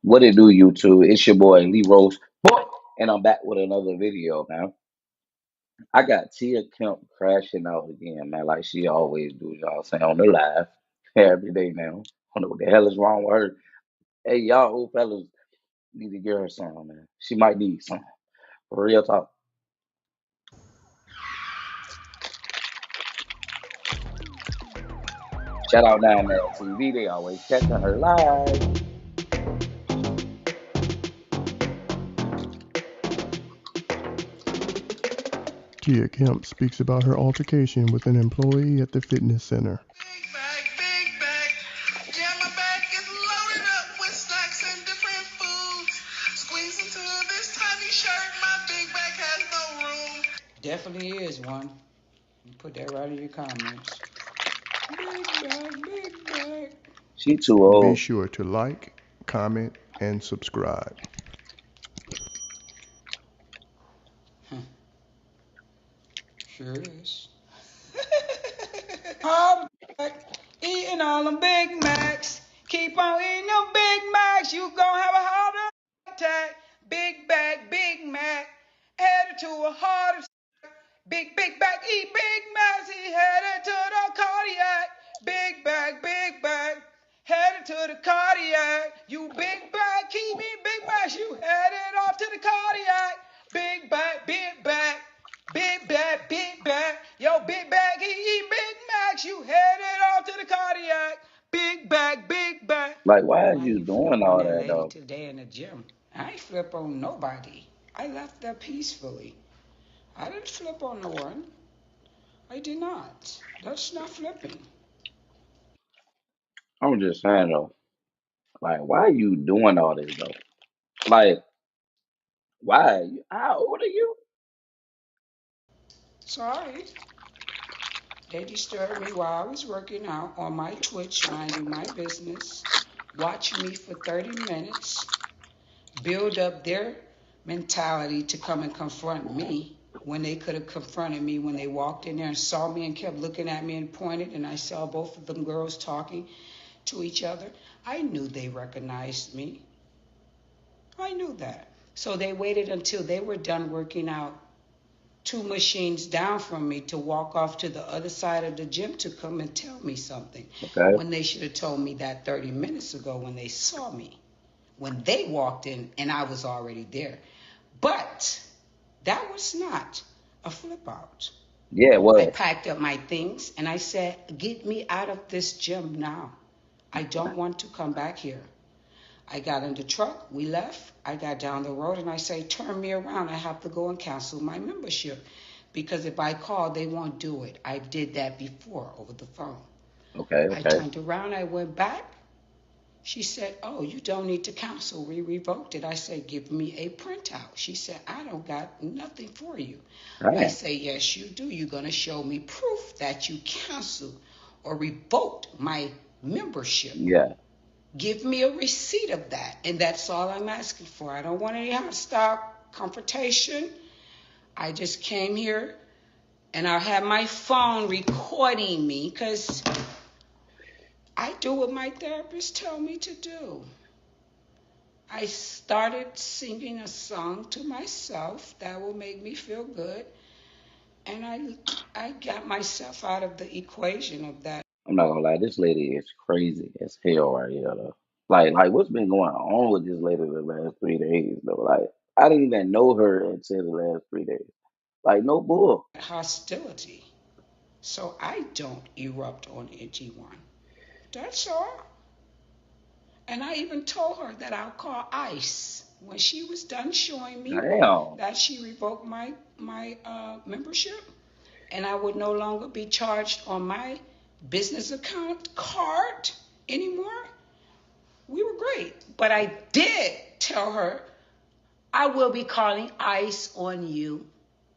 What it do, YouTube? It's your boy Lee Rose, and I'm back with another video, man. I got Tia Kemp crashing out again, man, like she always do. Y'all saying on the live every day now. I don't know what the hell is wrong with her. Hey, y'all old fellas need to get her some, man. She might need some. For real talk. Shout out down there TV. They always catching her live. Tia Kemp speaks about her altercation with an employee at the fitness center. Big bag. Yeah, my bag is loaded up with snacks and different foods. Squeeze into this tiny shirt, my big bag has no room. Definitely is one. Put that right in your comments. Big bag, big bag. She too Be old. sure to like, comment, and subscribe. Sure is. All back, eating all them Big Macs. Keep on eating them Big Macs. You gonna have a heart attack. Big Mac. Headed to a heart attack. Big bag, eat Big Macs. He headed to the cardiac. Big bag. Headed to the cardiac. You big bag, keep eating Big Macs. You headed off to the cardiac. Big bag, big bag. Big bag. Yo, big bag, he eat Big Macs. You headed off to the cardiac. Big bag. Like, why is Why you you flip doing on all that that lady though? today in the gym? I ain't flip on nobody. I left there peacefully. I didn't flip on no one. I did not. That's not flipping. I'm just saying though. Like, why are you doing all this though? Like, why? How old are you? Sorry. They disturbed me while I was working out on my Twitch, minding my business. Watch me for 30 minutes. Build up their mentality to come and confront me when they could have confronted me when they walked in there and saw me and kept looking at me and pointed, and I saw both of them girls talking to each other. I knew they recognized me. I knew that. So they waited until they were done working out two machines down from me to walk off to the other side of the gym to come and tell me something Okay. when they should have told me that 30 minutes ago when they saw me, when they walked in and I was already there. But that was not a flip out. Yeah, it I was. packed up my things and I said, get me out of this gym now. I don't want to come back here. I got in the truck, we left. I got down the road and I say, turn me around. I have to go and cancel my membership because if I call, they won't do it. I did that before over the phone. Okay, I okay. turned around, I went back. She said, oh, you don't need to cancel. We revoked it. I said, give me a printout. She said, I don't got nothing for you. I Damn. say, yes, you do. You're going to show me proof that you canceled or revoked my membership. Yeah. Give me a receipt of that. And that's all I'm asking for. I don't want any hostile confrontation. I just came here and I have my phone recording me because I do what my therapist tell me to do. I started singing a song to myself that will make me feel good. And I got myself out of the equation of that. I'm not gonna lie, this lady is crazy as hell right here though. Like what's been going on with this lady the last 3 days though? Like, I didn't even know her until the last 3 days. Like, no bull. Hostility. So I don't erupt on anyone. That's all. And I even told her that I'll call ICE when she was done showing me Damn. that she revoked my membership, and I would no longer be charged on my business account card anymore. We were great, but I did tell her I will be calling ICE on you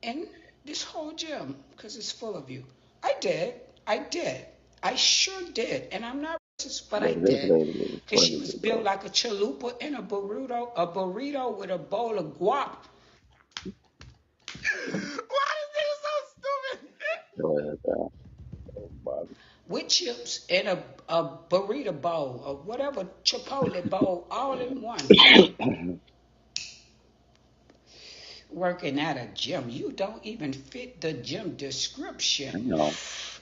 and this whole gym because it's full of you. I did. I did. I sure did. And I'm not racist, but I Bro, this did. lady is Because she was crazy, built bro. like a chalupa and a burrito with a bowl of guap. Why is this so stupid? Go ahead, bro. Bobby. with chips in a burrito bowl or whatever Chipotle bowl all in one. Working at a gym, you don't even fit the gym I description. know.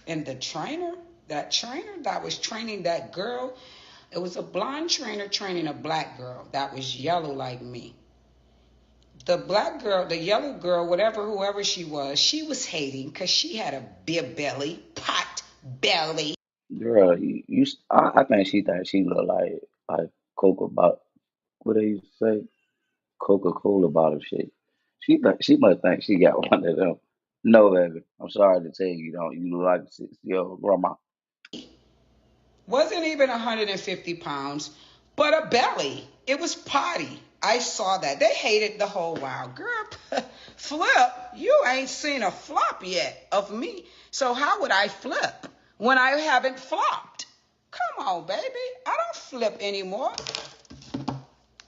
And the trainer, that trainer that was training that girl, it was a blonde trainer training a black girl that was yellow like me. The black girl, the yellow girl, whatever, whoever she was hating because she had a beer belly, pot belly. Girl, I think she thinks she look like Coca bottle. What they used to say? Coca-Cola bottle shit. She must think she got one of them. No, baby. I'm sorry to tell you, you don't. You look like a 60-year-old grandma. Wasn't even 150 pounds, but a belly. It was potty. I saw that. They hated the whole wow. Girl, flip, you ain't seen a flop yet of me. So how would I flip when I haven't flopped? Come on, baby. I don't flip anymore.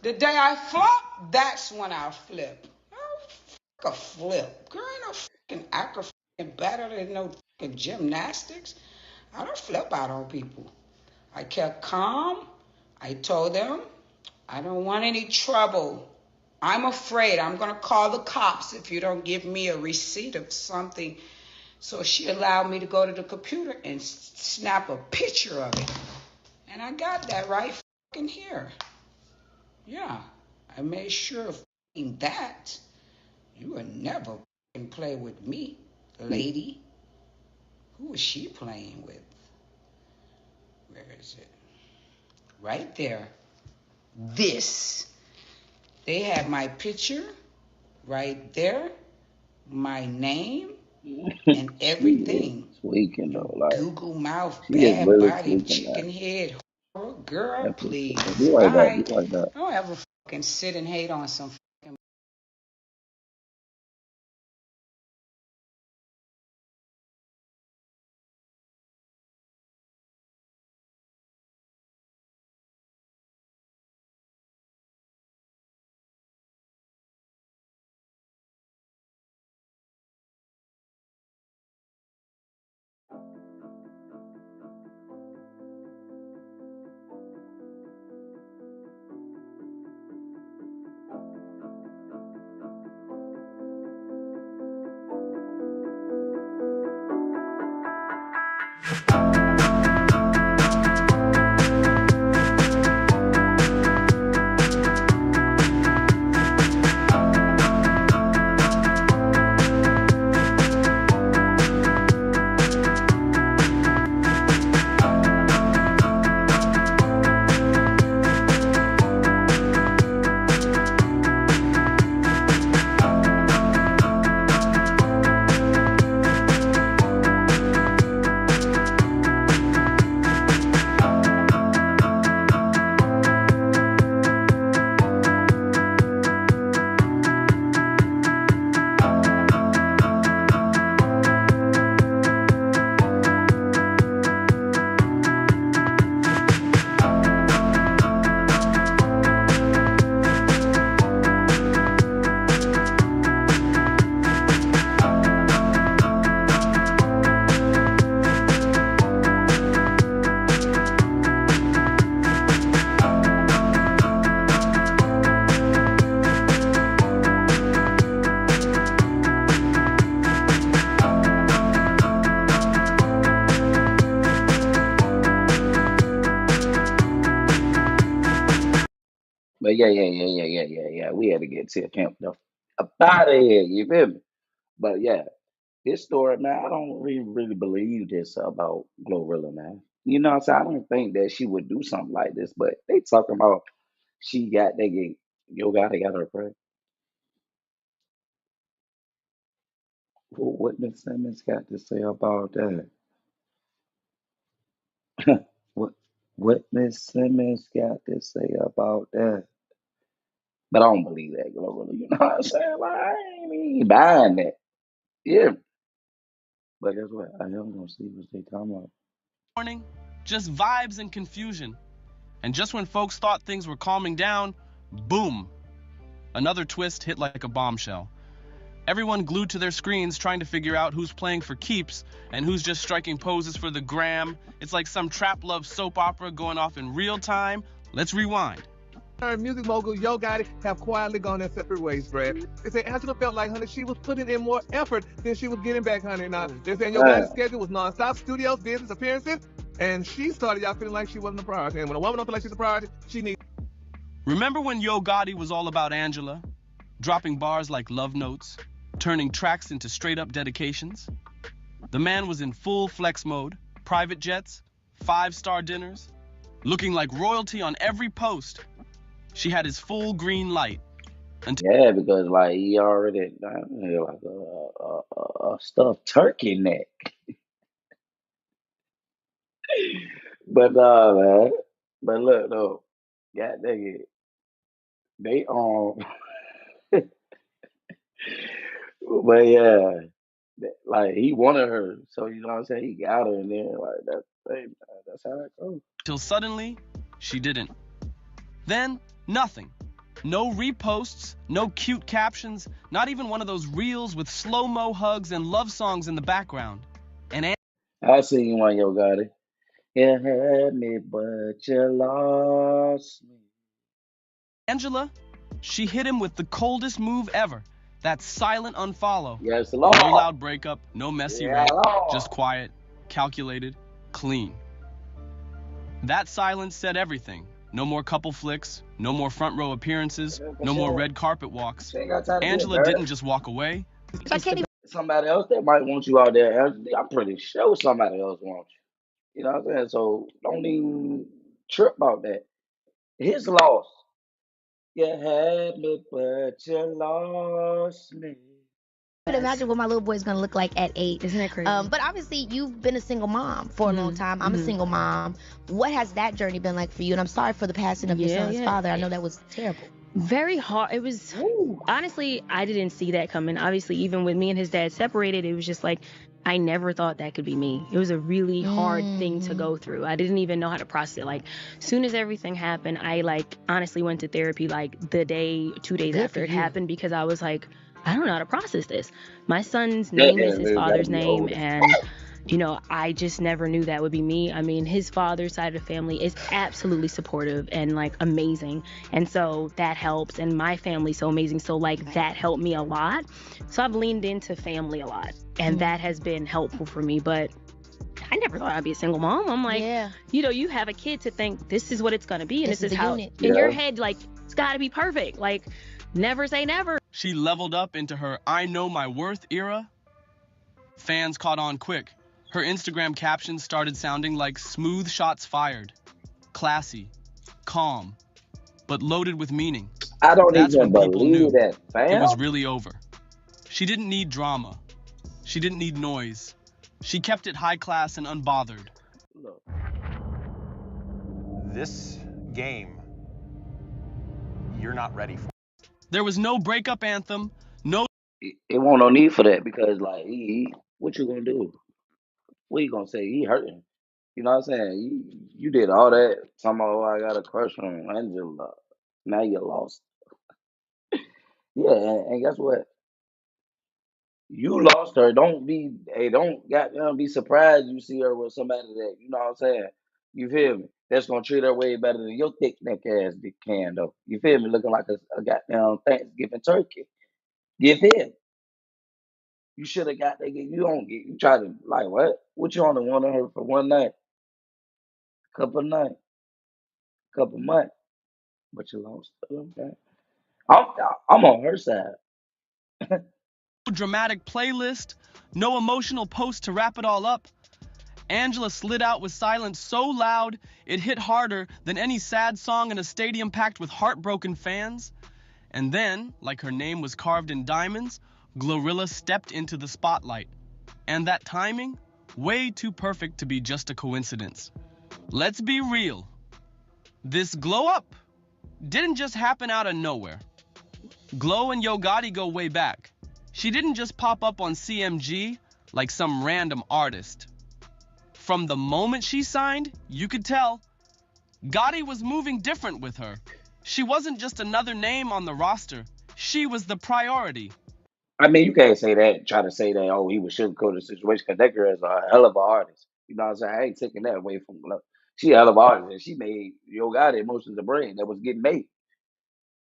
The day I flop, that's when I'll flip. Oh, fuck a flip. Girl, ain't no fucking acrobatic better than no fucking gymnastics. I don't flip out on people. I kept calm. I told them, I don't want any trouble. I'm afraid I'm going to call the cops if you don't give me a receipt of something. So she allowed me to go to the computer and snap a picture of it. And I got that right fucking here. Yeah, I made sure of that. You would never fucking play with me, lady. Who is she playing with? Where is it? Right there. This. They had my picture right there, my name, and She is everything. tweaking You though. Like Google mouth, she is bad really body, tweaking. Like chicken head, horror. Girl, that for sure. please. Be right back. Be Bye. right back. Don't ever fucking sit and hate on some fucking. But yeah. We had to get to Kemp the up out of here. You feel me? But yeah, this story, man, I don't really believe this about Glorilla, man. You know what I'm saying? I don't think that she would do something like this, but they talking about they get Yo Gotti got her pregnant. What Miss Simmons got to say about that? what what Miss Simmons got to say about that? But I don't believe that, Glorilla. You know what I'm saying? Like, I ain't even buying that. Yeah. But guess what? I am gonna see what they talking about. Morning, just vibes and confusion. And just when folks thought things were calming down, boom, another twist hit like a bombshell. Everyone glued to their screens trying to figure out who's playing for keeps and who's just striking poses for the gram. It's like some trap love soap opera going off in real time. Let's rewind. Her and music mogul Yo Gotti have quietly gone their separate ways, Brad. They say Angela felt like, honey, she was putting in more effort than she was getting back, honey. Now, they're saying Yo Gotti's schedule was nonstop, studios, business, appearances, and she started y'all feeling like she wasn't a priority. And when a woman don't feel like she's a priority, she needs... Remember when Yo Gotti was all about Angela? Dropping bars like love notes, turning tracks into straight-up dedications? The man was in full flex mode, private jets, 5-star dinners, looking like royalty on every post. She had his full green light. Yeah, because like he already got like a stuffed turkey neck. But man. But look though, god dang it, they but yeah, like he wanted her, so you know what I'm saying. He got her, and then like that, hey, man, that's how it goes. Till suddenly, she didn't. Then, nothing. No reposts, no cute captions, not even one of those reels with slow-mo hugs and love songs in the background. And I seen one, Yo Gotti. You had me, but you lost me. Angela, she hit him with the coldest move ever. That silent unfollow. Yes, No Lord. loud breakup, no messy Yeah, rap, Lord. just quiet, calculated, clean. That silence said everything. No more couple flicks, no more front row appearances, no more red carpet walks. She ain't got time to do it, Angela girl. didn't just walk away. So I can't even. Somebody else that might want you out there, Angela. I'm pretty sure somebody else wants you. You know what I'm saying? So don't even trip about that. His loss. You had me, but you lost me. I could imagine what my little boy is gonna look like at 8. Isn't that crazy? But obviously, you've been a single mom for a long time. I'm a single mom. What has that journey been like for you? And I'm sorry for the passing of your son's father. I know that was terrible. Very hard. It was, honestly, I didn't see that coming. Obviously, even when me and his dad separated, it was just like, I never thought that could be me. It was a really hard thing to go through. I didn't even know how to process it. Like, soon as everything happened, I honestly went to therapy the day, 2 days after it happened, because I was like, I don't know how to process this. My son's name is his father's name, and I just never knew that would be me. I mean, his father's side of the family is absolutely supportive and amazing, and so that helps. And my family's so amazing, so that helped me a lot. So I've leaned into family a lot, and that has been helpful for me. But I never thought I'd be a single mom. I'm like, you have a kid to think this is what it's gonna be, and this is how in your head, it's gotta be perfect. Never say never. She leveled up into her I know my worth era. Fans caught on quick. Her Instagram captions started sounding like smooth shots fired. Classy, calm, but loaded with meaning. I don't That's even when people knew believe that, fam. it was really over. She didn't need drama. She didn't need noise. She kept it high class and unbothered. Look, This game, you're not ready for. There was no breakup anthem, no it won't no need for that because like what you gonna do? What you gonna say? He hurting. You know what I'm saying? You did all that. Somehow I got a crush on Angela. Now you lost. Yeah, and guess what? You lost her. Don't goddamn be surprised you see her with somebody that, you know what I'm saying? You feel me? That's gonna treat her way better than your thick neck ass dick can though. You feel me? Looking like a goddamn Thanksgiving turkey. You feel me? You should have got that. You don't get. You try to like what? What you only wanted her for one night, couple nights, couple months, but you lost her. Okay. I'm I'm on her side. dramatic playlist, no emotional post to wrap it all up. Angela slid out with silence so loud it hit harder than any sad song in a stadium packed with heartbroken fans. And then, like her name was carved in diamonds, Glorilla stepped into the spotlight. And that timing, way too perfect to be just a coincidence. Let's be real. This glow up didn't just happen out of nowhere. Glow and Yo Gotti go way back. She didn't just pop up on CMG like some random artist. From the moment she signed, you could tell Gotti was moving different with her. She wasn't just another name on the roster. She was the priority. I mean, you can't say that. Try to say that. Oh, he was sugarcoating the situation because that girl is a hell of an artist. You know what I'm saying? I ain't taking that away from her. She a hell of an artist, and she made Yo Gotti Emotions of Brain that was getting made.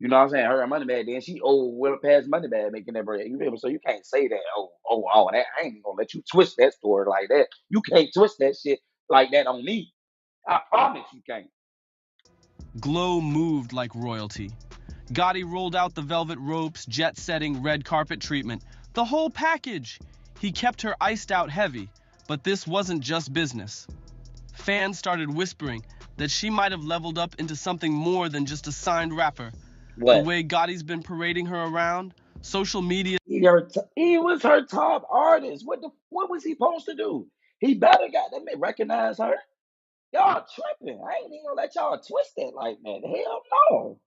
You know what I'm saying? Her and Moneybag, then she well past Moneybag making that bread. You feel me? So you can't say that. That I ain't gonna let you twist that story like that. You can't twist that shit like that on me. I promise you can't. Glow moved like royalty. Gotti rolled out the velvet ropes, jet-setting red carpet treatment, the whole package. He kept her iced out heavy, but this wasn't just business. Fans started whispering that she might have leveled up into something more than just a signed rapper. The What? way Gotti's been parading her around, social media. He was her top artist. What was he supposed to do? He better got them recognize her. Y'all tripping. I ain't even gonna let y'all twist it like that. Hell no.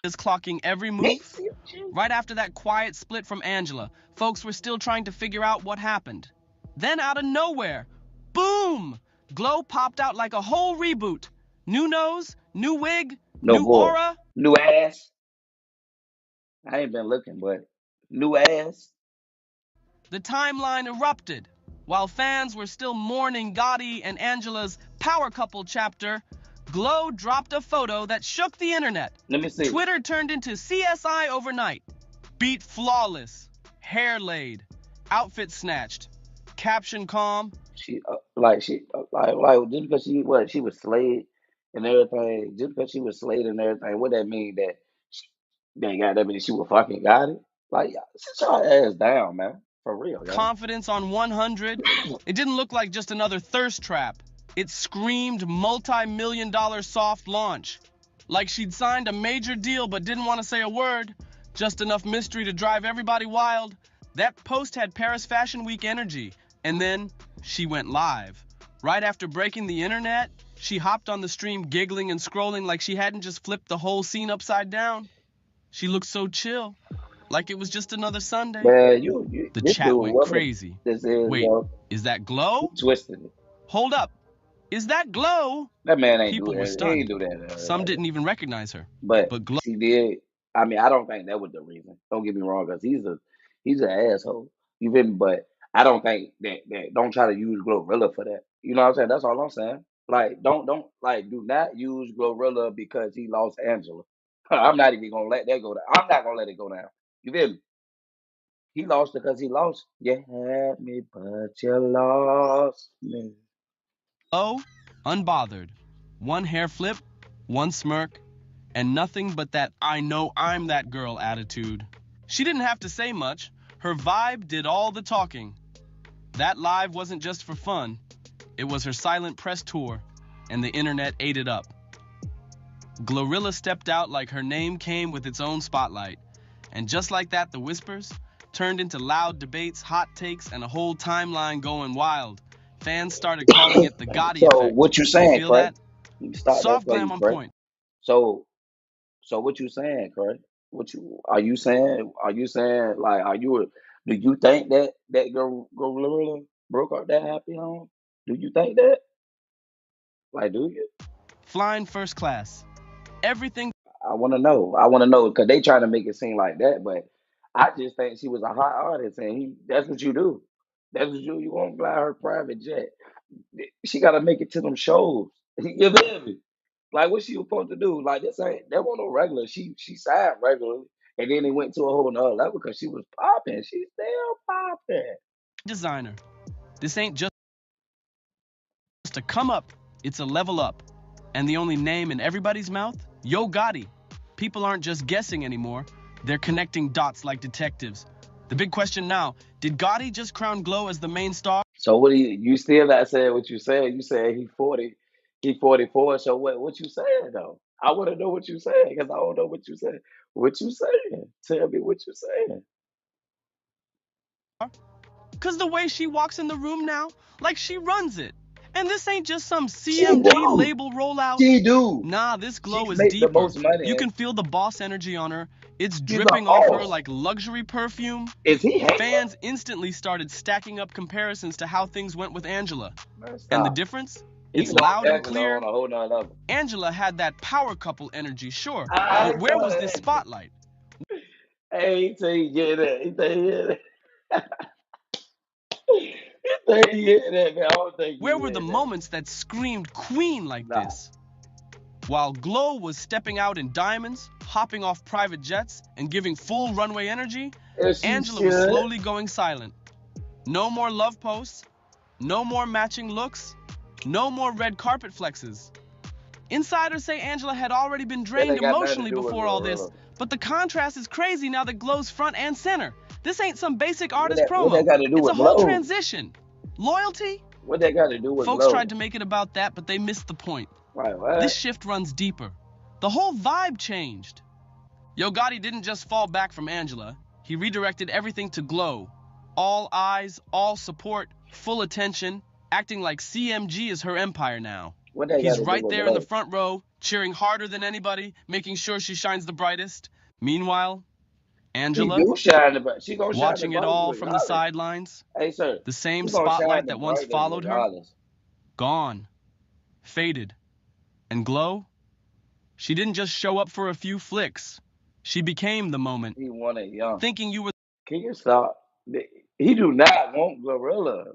Is clocking every Me? move. Right after that quiet split from Angela, folks were still trying to figure out what happened. Then out of nowhere, boom! Glow popped out like a whole reboot. New nose, new wig, No new boy. aura. New ass. I ain't been looking, but new ass. The timeline erupted. While fans were still mourning Gotti and Angela's power couple chapter, Glow dropped a photo that shook the internet. Let me see. Twitter turned into CSI overnight. Beat flawless, hair laid, outfit snatched, caption calm. Like just because she was slayed and everything, just because she was slayed and everything, what that mean that she, they got that mean she was fucking got it? Like sit your ass down, man. For real, y'all. Confidence on 100. It didn't look like just another thirst trap. It screamed multi-million-dollar soft launch. Like she'd signed a major deal but didn't want to say a word. Just enough mystery to drive everybody wild. That post had Paris Fashion Week energy. And then she went live. Right after breaking the internet, she hopped on the stream giggling and scrolling like she hadn't just flipped the whole scene upside down. She looked so chill, like it was just another Sunday. Man, The this chat dude, went whoever crazy. this is, Wait, yo, is that he Glow? twisted it. Hold up. Is that Glow? That man ain't do People were that. He ain't stunned. do that Some like that. didn't even recognize her. But But Glow. she did. I mean, I don't think that was the reason. Don't get me wrong, because he's an asshole. You feel me? But I don't think that don't try to use Glorilla for that. You know what I'm saying? That's all I'm saying. Like, don't like do not use Glorilla because he lost Angela. I'm not even gonna let that go down. I'm not gonna let it go down. You feel me? He lost because he lost. You had me, but you lost me. Glow, unbothered. One hair flip, one smirk, and nothing but that I know I'm that girl attitude. She didn't have to say much. Her vibe did all the talking. That live wasn't just for fun. It was her silent press tour, and the internet ate it up. Glorilla stepped out like her name came with its own spotlight. And just like that, the whispers turned into loud debates, hot takes, and a whole timeline going wild. Fans started calling it the Gotti So effect. what you You saying, feel Craig? that? You start that Soft glam please, on Craig. point. So So what you saying, Craig? What you are you saying? Are you saying like do you think that Gorilla broke up that happy home? Do you think that? Like, do you? Flying first class. Everything. I want to know. I want to know because they trying to make it seem like that, but I just think she was a hot artist, and that's what you do. That's what you want to fly her private jet. She got to make it to them shows. You feel me? Like what she was supposed to do? Like this ain't that wasn't no regular. She signed regularly, and then it went to a whole nother level because she was popping. She's still popping. designer. This ain't just a come up, it's a level up. And the only name in everybody's mouth? Yo Gotti. People aren't just guessing anymore, they're connecting dots like detectives. The big question now, did Gotti just crown Glow as the main star? So what do you still not saying what you said? You said he 44. So what you saying though? I want to know what you saying because I don't know what you saying. What you saying? Tell me what you saying. Cause the way she walks in the room now, like she runs it. And this ain't just some She CMG do. label rollout. She do. Nah, this She glow is make the deeper. most money. You And can feel the boss energy on her. It's she's a dripping off her boss. like luxury perfume. Is he hating? Fans instantly started stacking up comparisons to how things went with Angela. Man, And the stop. difference? He It's lost loud and Angela clear. on a whole nother level. Angela had that power couple energy, sure, I but ain't where tell was her this that. spotlight? Hey, he tell you get it. He tell you get it. think he hit that, man. I don't think he Where were hit the that. moments that screamed queen like Nah. this? While Glow was stepping out in diamonds, hopping off private jets, and giving full runway energy, Angela was slowly going silent. No more love posts, no more matching looks, no more red carpet flexes. Insiders say Angela had already been drained emotionally before all this, but the contrast is crazy now that Glow's front and center. This ain't some basic artist promo. What that got to do It's with a whole Glow? transition. Loyalty? What that got to do with Folks Glow? tried to make it about that, but they missed the point. Right, what? This shift runs deeper. The whole vibe changed. Yo Gotti didn't just fall back from Angela. He redirected everything to Glow. All eyes, all support, full attention, acting like CMG is her empire now. He's right there in the front row, cheering harder than anybody, making sure she shines the brightest. Meanwhile, Angela, watching it all from the sidelines. Hey, sir. The same spotlight that once followed her, gone, faded. And Glow, she didn't just show up for a few flicks. She became the moment. He wanted young. Thinking you were... Can you stop? He do not want Glorilla.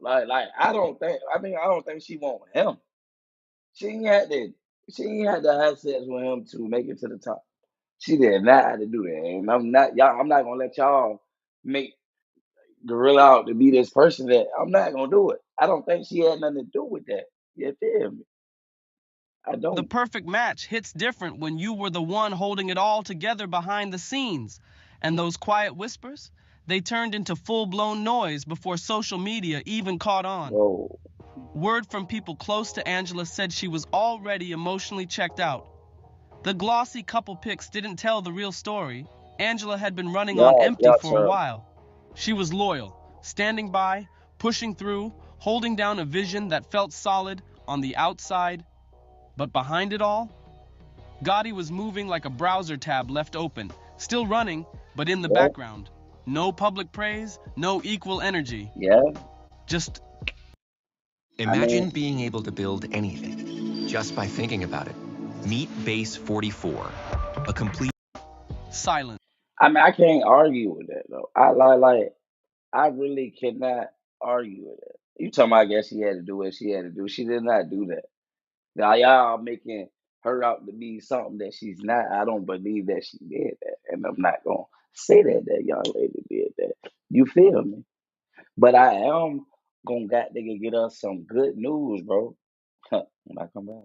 I don't think she want him. She ain't had to have sex with him to make it to the top. She did not have to do that. And I'm not gonna let y'all make Glorilla out to be this person that I'm not gonna do it. I don't think she had nothing to do with that. You feel me? I don't. The perfect match hits different when you were the one holding it all together behind the scenes. And those quiet whispers, they turned into full-blown noise before social media even caught on. Whoa. Word from people close to Angela said she was already emotionally checked out. The glossy couple pics didn't tell the real story. Angela had been running on empty for a while. She was loyal, standing by, pushing through, holding down a vision that felt solid on the outside. But behind it all, Gotti was moving like a browser tab left open, still running, but in the background. No public praise, no equal energy. Yeah. Just... Imagine being able to build anything just by thinking about it. Meet Base 44, a complete... silence. I mean, I can't argue with that though. I really cannot argue with that. You talking about? I guess she had to do what she had to do. She did not do that. Now y'all making her out to be something that she's not. I don't believe that she did that, and I'm not gonna say that young lady did that. You feel me? But I am gonna get us some good news, bro. When I come back.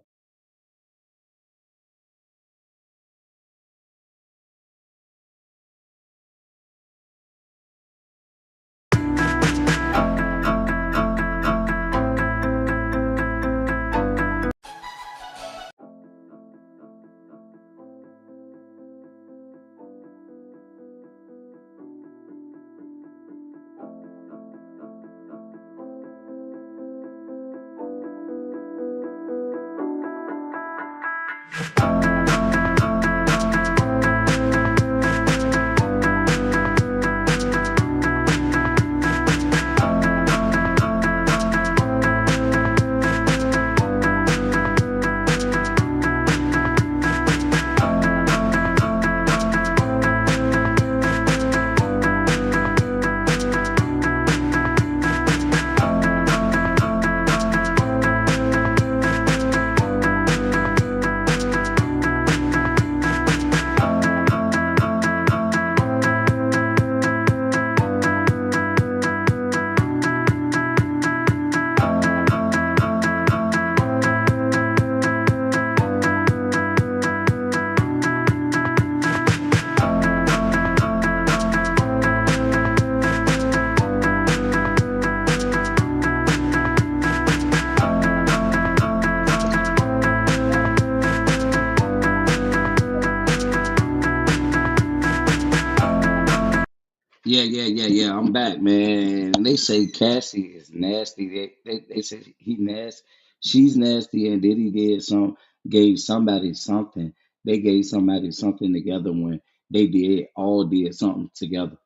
Yeah. I'm back, man. They say Cassie is nasty. They say he nasty. She's nasty, and Diddy did gave somebody something. They gave somebody something together when they all did something together.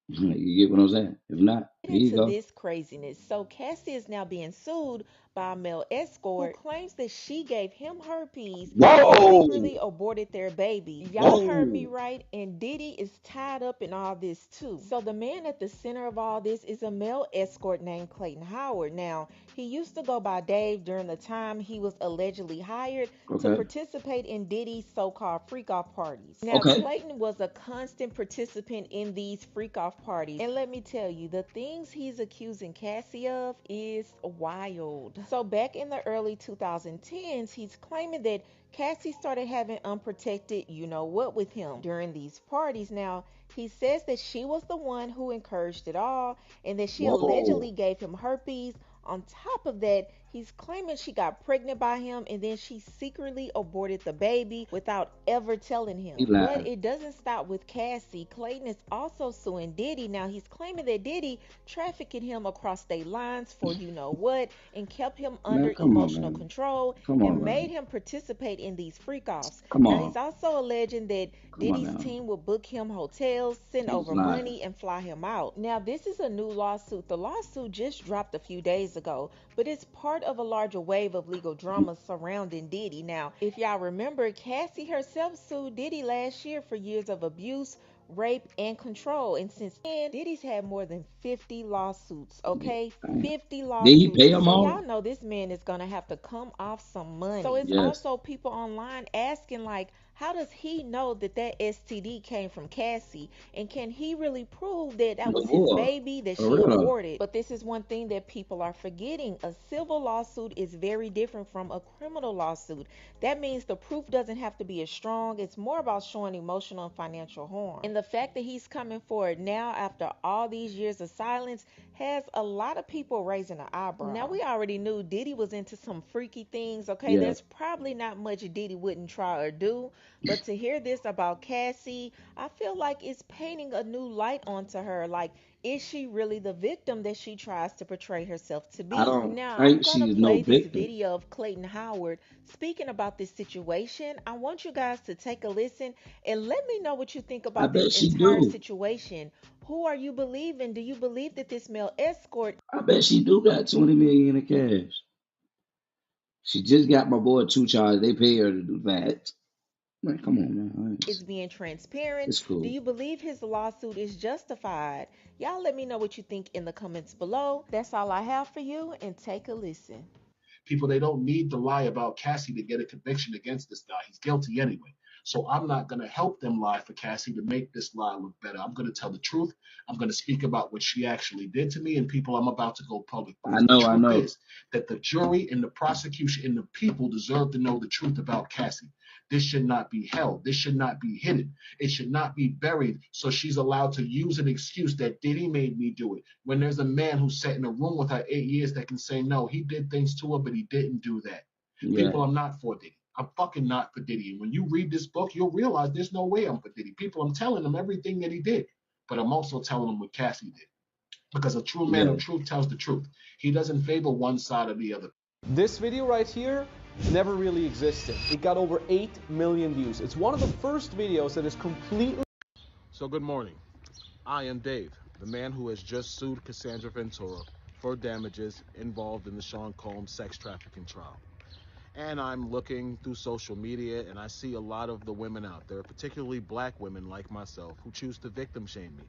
You get what I'm saying? If not, There you Into go. this craziness. So Cassie is now being sued by a male escort who claims that she gave him herpes and Whoa! secretly aborted their baby. Y'all heard me Whoa! right, and Diddy is tied up in all this too. So the man at the center of all this is a male escort named Clayton Howard. Now, he used to go by Dave during the time he was allegedly hired to Okay. participate in Diddy's so-called freak-off parties. Now, Okay. Clayton was a constant participant in these freak-off parties, and let me tell you, the things he's accusing Cassie of is wild. So back in the early 2010s, he's claiming that Cassie started having unprotected you know what with him during these parties. Now, he says that she was the one who encouraged it all and that she Whoa! allegedly gave him herpes. On top of that, he's claiming she got pregnant by him and then she secretly aborted the baby without ever telling He him. But lying. it doesn't stop with Cassie. Clayton is also suing Diddy. Now, he's claiming that Diddy trafficked him across state lines for you know what and kept him Man, under come on, emotional man. control Come on, and made man. him participate in these freak offs. Come Now, on. he's also alleging that Come on Diddy's now. team would book him hotels, send He's over lying. money, and fly him out. Now, this is a new lawsuit. The lawsuit just dropped a few days ago, but it's part of a larger wave of legal drama surrounding Diddy. Now, if y'all remember, Cassie herself sued Diddy last year for years of abuse, rape, and control. And since then, Diddy's had more than 50 lawsuits, Yeah. okay? Damn. 50 Did he pay lawsuits. him So all? y'all know this man is gonna have to come off some money. So it's Yes. also people online asking like, how does he know that that STD came from Cassie? And can he really prove that that No was his more. baby that For she real though. aborted? But this is one thing that people are forgetting. A civil lawsuit is very different from a criminal lawsuit. That means the proof doesn't have to be as strong. It's more about showing emotional and financial harm. And the fact that he's coming forward now after all these years of silence has a lot of people raising an eyebrow. Now, we already knew Diddy was into some freaky things, okay? Yeah. There's probably not much Diddy wouldn't try or do, but to hear this about Cassie, I feel like it's painting a new light onto her. Like, is she really the victim that she tries to portray herself to I be? don't Now, I'm think gonna she's no play this victim. video of Clayton Howard speaking about this situation. I want you guys to take a listen and let me know what you think I about this bet she entire do. situation. Who are you believing? Do you believe that this male escort I bet she do got 20 million in cash. She just got my boy two charges. They pay her to do that. Man, come on, man. is being transparent? It's Do cool. you believe his lawsuit is justified? Y'all let me know what you think in the comments below. That's all I have for you, and take a listen. People, they don't need to lie about Cassie to get a conviction against this guy. He's guilty anyway. So I'm not going to help them lie for Cassie to make this lie look better. I'm going to tell the truth. I'm going to speak about what she actually did to me. And people, I'm about to go public. I The know, I truth know. is that the jury and the prosecution and the people deserve to know the truth about Cassie. This should not be held. This should not be hidden. It should not be buried so she's allowed to use an excuse that Diddy made me do it. When there's a man who sat in a room with her 8 years that can say, no, he did things to her, but he didn't do that. Yeah. People, I'm not for Diddy. I'm fucking not for Diddy. And when you read this book, you'll realize there's no way I'm for Diddy. People, I'm telling them everything that he did, but I'm also telling them what Cassie did. Because a true man Yeah. of truth tells the truth. He doesn't favor one side or the other. This video right here never really existed. It got over 8 million views. It's one of the first videos that is completely... So good morning. I am Dave, the man who has just sued Cassandra Ventura for damages involved in the Sean Combs sex trafficking trial. And I'm looking through social media and I see a lot of the women out there, particularly black women like myself, who choose to victim shame me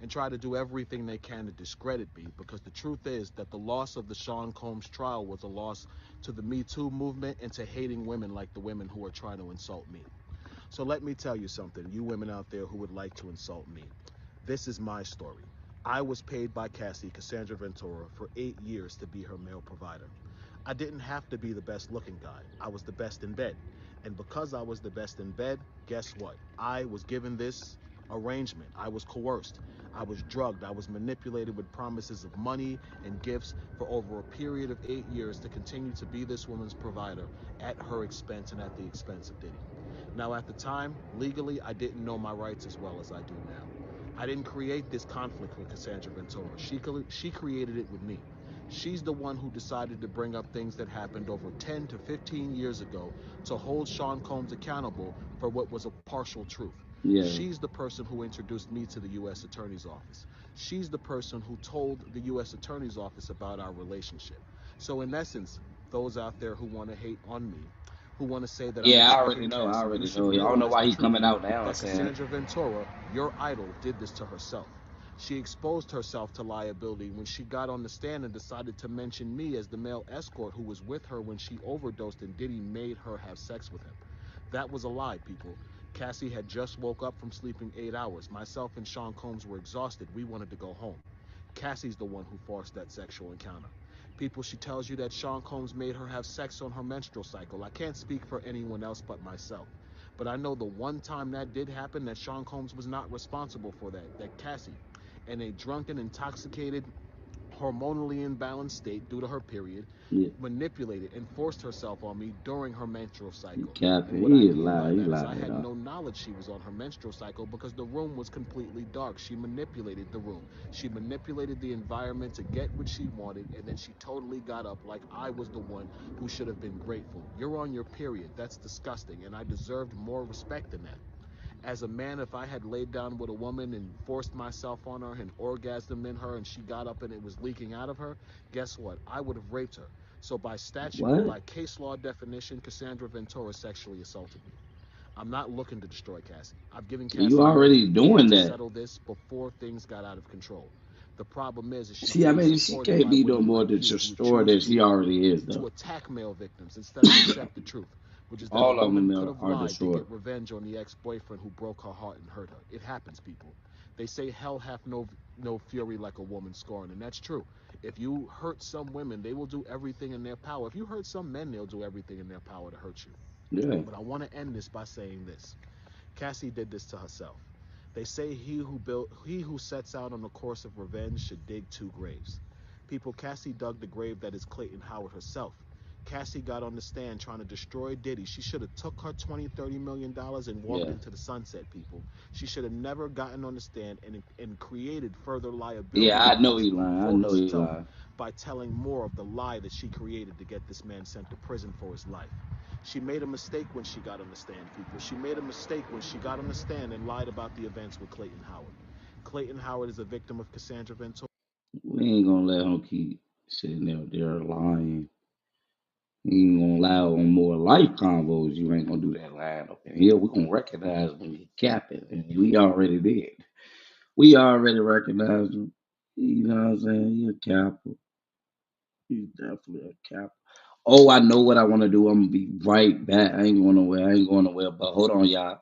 and try to do everything they can to discredit me, because the truth is that the loss of the Sean Combs trial was a loss to the Me Too movement and to hating women like the women who are trying to insult me. So let me tell you something, you women out there who would like to insult me. This is my story. I was paid by Cassie, Cassandra Ventura, for 8 years to be her male provider. I didn't have to be the best looking guy. I was the best in bed. And because I was the best in bed, guess what? I was given this arrangement. I was coerced. I was drugged. I was manipulated with promises of money and gifts for over a period of 8 years to continue to be this woman's provider at her expense and at the expense of Diddy. Now, at the time, legally, I didn't know my rights as well as I do now. I didn't create this conflict with Cassandra Ventura. She created it with me. She's the one who decided to bring up things that happened over 10 to 15 years ago to hold Sean Combs accountable for what was a partial truth. Yeah. She's the person who introduced me to the U.S. Attorney's Office. She's the person who told the U.S. Attorney's Office about our relationship. So in essence, those out there who want to hate on me, who want to say that I'm Yeah, I already attacking know. I Cassie, you already should know. I don't know realize why the he truth. coming out now That saying it. Cassandra Ventura, your idol, did this to herself. She exposed herself to liability when she got on the stand and decided to mention me as the male escort who was with her when she overdosed and Diddy made her have sex with him. That was a lie, people. Cassie had just woke up from sleeping 8 hours. Myself and Sean Combs were exhausted. We wanted to go home. Cassie's the one who forced that sexual encounter. People, she tells you that Sean Combs made her have sex on her menstrual cycle. I can't speak for anyone else but myself. But I know the one time that did happen, that Sean Combs was not responsible for that. That Cassie, in a drunken, intoxicated, hormonally imbalanced state due to her period, manipulated and forced herself on me during her menstrual cycle. And what I mean by that is I had no knowledge she was on her menstrual cycle because the room was completely dark. She manipulated the room. She manipulated the environment to get what she wanted, and then she totally got up like I was the one who should have been grateful. You're on your period. That's disgusting, and I deserved more respect than that. As a man, if I had laid down with a woman and forced myself on her and orgasmed in her and she got up and it was leaking out of her, guess what? I would have raped her. So by statute, by case law definition, Cassandra Ventura sexually assaulted me. I'm not looking to destroy Cassie. I've given Cassie You already more than a year doing to that. settle this before things got out of control. The problem is she See, I feels mean, she supported can't by be no women more like than you your who story choose that she already is, though. to attack male victims instead of accept the truth, which is that a All of woman them could have are lied to destroyed. get revenge on the ex-boyfriend who broke her heart and hurt her. It happens, people. They say hell hath no fury like a woman scorned, and that's true. If you hurt some women, they will do everything in their power. If you hurt some men, they'll do everything in their power to hurt you. Yeah. But I want to end this by saying this. Cassie did this to herself. They say he who sets out on the course of revenge should dig 2 graves. People, Cassie dug the grave that is Clayton Howard herself. Cassie got on the stand trying to destroy Diddy. She should have took her $20-30 million and walked into the sunset, people. She should have never gotten on the stand and created further liability Yeah, I know he for lying. I know he herself lying. by telling more of the lie that she created to get this man sent to prison for his life. She made a mistake when she got on the stand, people. She made a mistake when she got on the stand and lied about the events with Clayton Howard. Clayton Howard is a victim of Cassandra Ventura. We ain't gonna let him keep sitting there lying. You ain't gonna lie on more life combos. You ain't gonna do that lying up in here. We gonna recognize when you capping, and we already did. We already recognized him. You know what I'm saying? He a capper. He's definitely a capper. Oh, I know what I want to do. I'm gonna be right back. I ain't going nowhere. I ain't going nowhere. But hold on, y'all.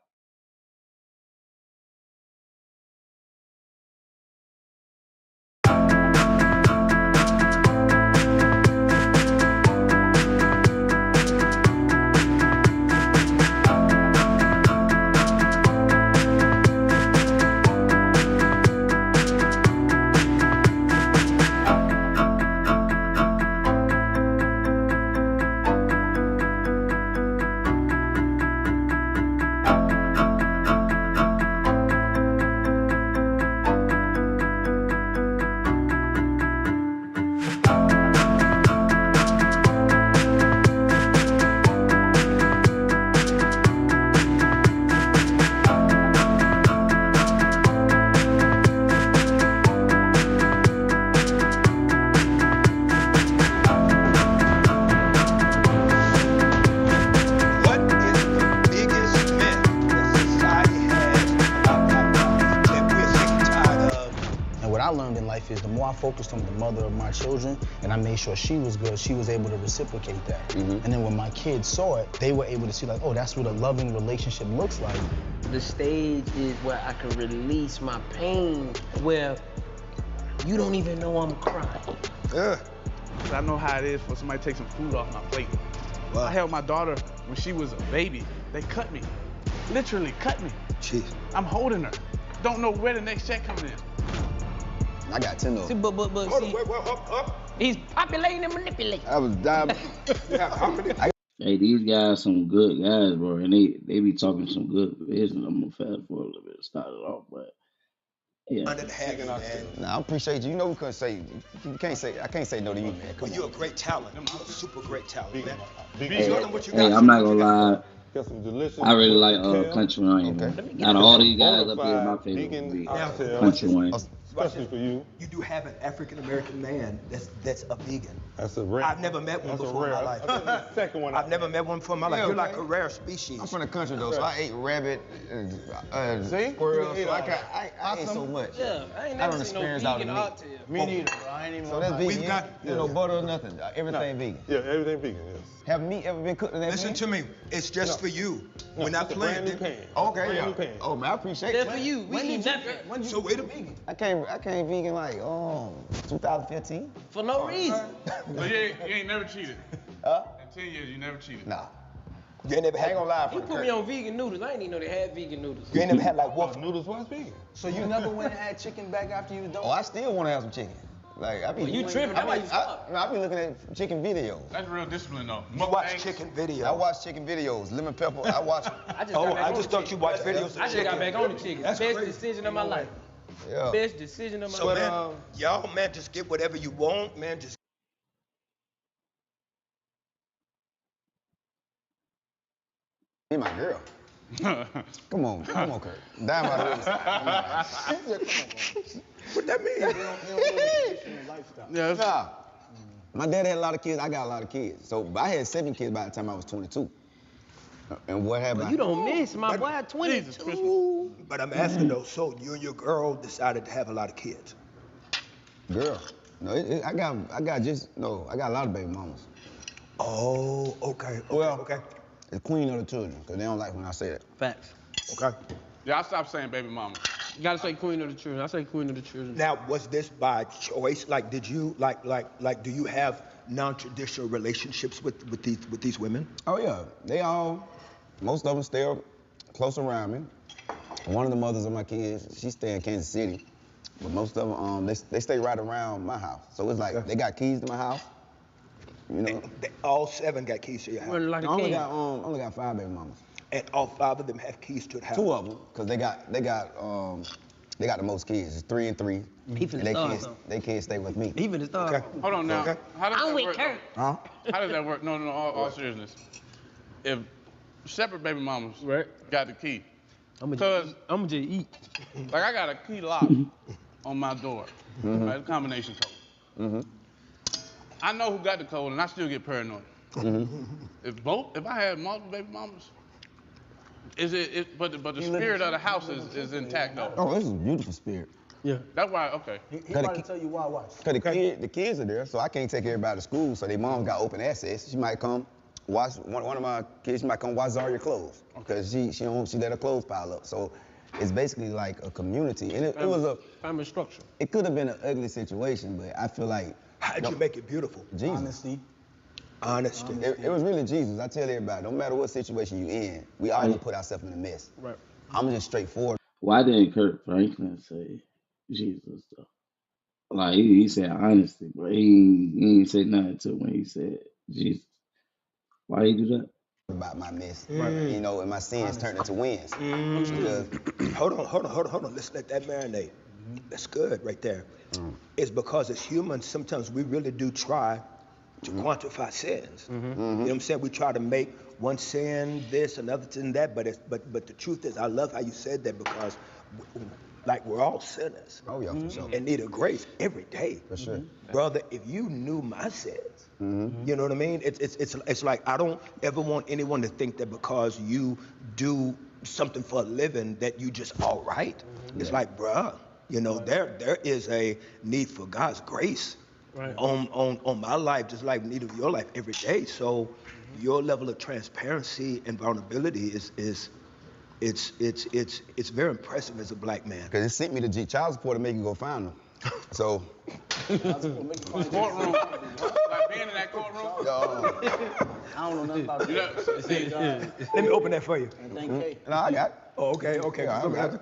Is the more I focused on the mother of my children and I made sure she was good, she was able to reciprocate that. And then when my kids saw it, they were able to see like, oh, that's what a loving relationship looks like. The stage is where I can release my pain, where you don't even know I'm crying. Yeah. I know how it is for somebody to take some food off my plate. Wow. I held my daughter when she was a baby. They cut me, literally cut me. Jeez. I'm holding her. Don't know where the next check coming in. I got 10 of them. He's populating and manipulating. I was dying. Hey, these guys some good guys, bro, and they be talking some good business. I'm gonna fast forward a little bit, start it off, but yeah. Nah, I appreciate you. You know we couldn't say, I can't say no to you, man. Well, you're a great talent. You're a super great talent, man. Hey, I'm not gonna lie. Got some delicious. I really like kale. Country Wayne, man. Out of all these guys up here, my favorite would be Country Wayne. Especially for you. You do have an African American man that's a vegan. That's a rare. I've never met one before in my life. Second one. I've never met one before in my life. Yeah, You're like okay. a rare species. I'm from the country though, so I ate rabbit and See? squirrel. So I ate so much. Yeah, I ain't I never don't seen no experience all the vegan meat. oxtail. Me neither. I ain't even. So that's vegan. We've got no butter or nothing. Everything vegan. Yeah, everything vegan. Yes. Have meat ever been cooked in that Listen pan? to me. It's just for you. No, We're not it's a playing. brand new pan. Okay, Brand yeah. new pan. Oh man, I appreciate That's it. for you. We eat nothing. So wait a minute. I came vegan like 2015. For no reason. So you ain't never cheated? Huh? In 10 years, you never cheated? Nah. You ain't never I ain't had. gonna lie He for put me on vegan noodles. I ain't even know they had vegan noodles. You ain't never had like wolf. Noodles was vegan. So you never went and had chicken back after you was done? Oh, I still want to have some chicken. Like I be. Well, you tripping. That's why you stop. I be looking at chicken videos. That's real discipline, though. You watch chicken videos. I watch chicken videos. Lemon pepper. I watch. I just I just thought you watched videos of I just got back on the chicken. That's Best crazy. decision of my life. Yeah. Best decision of my So life. man, y'all man, just get whatever you want, man. Just Be my girl. Come on, Kurt. Down by the riverside. what that mean? Yes. Nah. My dad had a lot of kids. I got a lot of kids. So I had 7 kids by the time I was 22. And what happened? Well, you don't miss, my boy. 22. But I'm asking though. So you and your girl decided to have a lot of kids. Girl. No, I got a lot of baby mamas. Oh, okay. Well, okay. The queen of the children, because they don't like when I say that. Facts. Okay. Yeah, I stopped saying baby mama. You gotta say queen of the children. I say queen of the children. Now, was this by choice? Like, did you like? Do you have non-traditional relationships with these women? Oh yeah, most of them stay close around me. One of the mothers of my kids, she stay in Kansas City, but most of them, they stay right around my house. So it's like they got keys to my house. You know, all 7 got keys to your house. Like I only got 5 baby mamas. And all 5 of them have keys to the house. 2 of them, because they got the most kids. It's 3 and 3. They can't stay with me. Even the stars. Okay. Hold on now. Okay. How does I'm that with work? Kurt. Huh? How does that work? No, all seriousness. If separate baby mamas got the key, I'm gonna just eat. like I got a key lock on my door, right? A combination code. I know who got the code, and I still get paranoid. If I had multiple baby mamas, but the spirit of the house is intact though. Oh, this is a beautiful spirit. Yeah. That's why. Okay. He probably tell you why. Watch. Cause the kids are there, so I can't take everybody to school. So their mom got open access. She might come watch one of my kids. She might come watch Zarya clothes because she let her clothes pile up. So it's basically like a community, and it was a family structure. It could have been an ugly situation, but I feel like how'd you make it beautiful? Jesus. Honesty. It was really Jesus. I tell everybody, no matter what situation you in, we all gonna put ourselves in a mess. Right. I'm just straightforward. Why didn't Kurt Franklin say Jesus though? Like he said honesty, but he ain't say nothing to when he said Jesus. Why he do that? About my mess, you know, and my sins turned into wins. Because Hold on. Let's let that marinate. That's good right there. It's because as humans, sometimes we really do try to quantify sins. You know what I'm saying? We try to make one sin this, another sin that, but the truth is, I love how you said that because like we're all sinners. Oh yeah, for sure. And need a grace every day. For sure. Brother, if you knew my sins, you know what I mean? It's like I don't ever want anyone to think that because you do something for a living that you just all right. It's like, bruh, you know, there is a need for God's grace on my life, just like need of your life every day. So your level of transparency and vulnerability is very impressive as a black man. Because it sent me to child support to make you go find them. So. Courtroom. Like being in that courtroom. I don't know nothing about that. Let me open that for you. No, I got it. Oh, okay. Yeah, I got it.